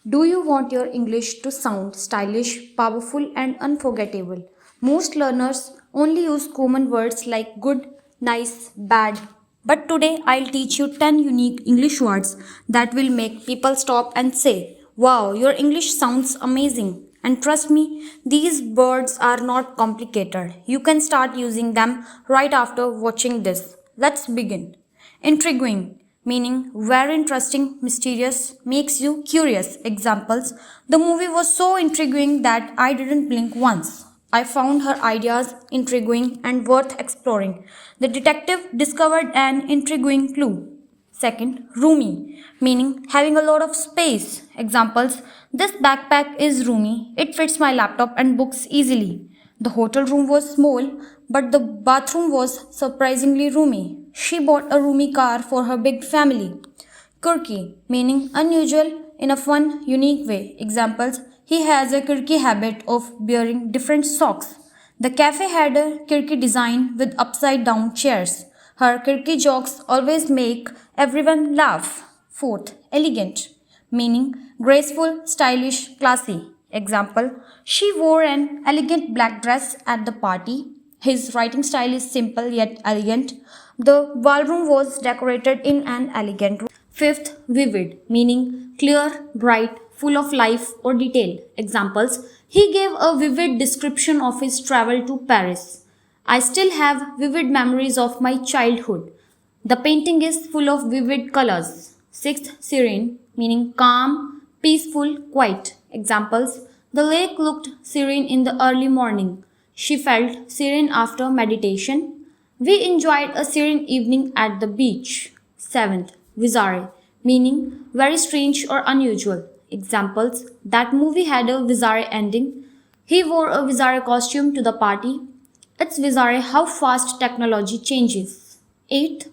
Do you want your English to sound stylish, powerful, and unforgettable? Most learners only use common words like good, nice, bad. But today I'll teach you 10 unique English words that will make people stop and say, "Wow, your English sounds amazing." And trust me, these words are not complicated. You can start using them right after watching this. Let's begin. Intriguing, meaning very interesting, mysterious, makes you curious. Examples: the movie was so intriguing that I didn't blink once. I found her ideas intriguing and worth exploring. The detective discovered an intriguing clue. Second, roomy, meaning having a lot of space. Examples: this backpack is roomy, it fits my laptop and books easily. The hotel room was small, but the bathroom was surprisingly roomy. She bought a roomy car for her big family. Quirky, meaning unusual in a fun, unique way. Examples: he has a quirky habit of wearing different socks. The cafe had a quirky design with upside down chairs. Her quirky jokes always make everyone laugh. Fourth, elegant, meaning graceful, stylish, classy. Example: she wore an elegant black dress at the party. His writing style is simple yet elegant. The ballroom was decorated in an elegant way. Fifth, vivid, meaning clear, bright, full of life or detail. Examples: he gave a vivid description of his travel to Paris. I still have vivid memories of my childhood. The painting is full of vivid colors. Sixth, serene, meaning calm, peaceful, quiet. Examples: the lake looked serene in the early morning. She felt serene after meditation. We enjoyed a serene evening at the beach. Seventh, bizarre, meaning very strange or unusual. Examples: that movie had a bizarre ending. He wore a bizarre costume to the party. It's bizarre how fast technology changes. Eighth,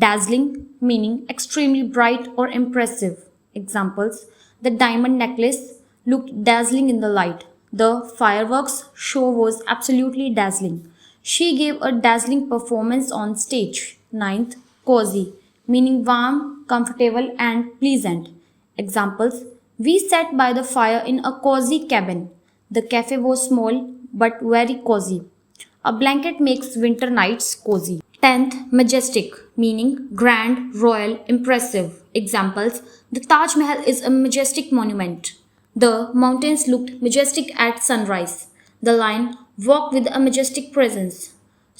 dazzling, meaning extremely bright or impressive. Examples: the diamond necklace looked dazzling in the light. The fireworks show was absolutely dazzling. She gave a dazzling performance on stage. Ninth, cozy, meaning warm, comfortable, and pleasant. Examples: we sat by the fire in a cozy cabin. The cafe was small but very cozy. A blanket makes winter nights cozy. 10th, majestic, meaning grand, royal, impressive. Examples: the Taj Mahal is a majestic monument. The mountains looked majestic at sunrise. The lion walked with a majestic presence.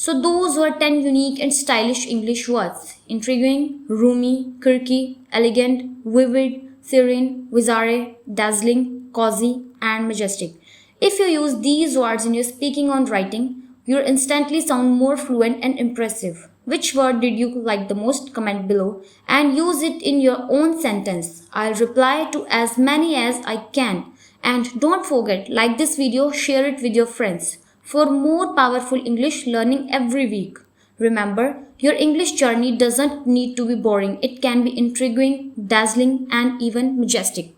So those were 10 unique and stylish English words: intriguing, roomy, quirky, elegant, vivid, serene, bizarre, dazzling, cozy, and majestic. If you use these words in your speaking or writing, you'll instantly sound more fluent and impressive. Which word did you like the most? Comment below and use it in your own sentence. I'll reply to as many as I can. And don't forget, like this video, share it with your friends for more powerful English learning every week. Remember, your English journey doesn't need to be boring. It can be intriguing, dazzling, and even majestic.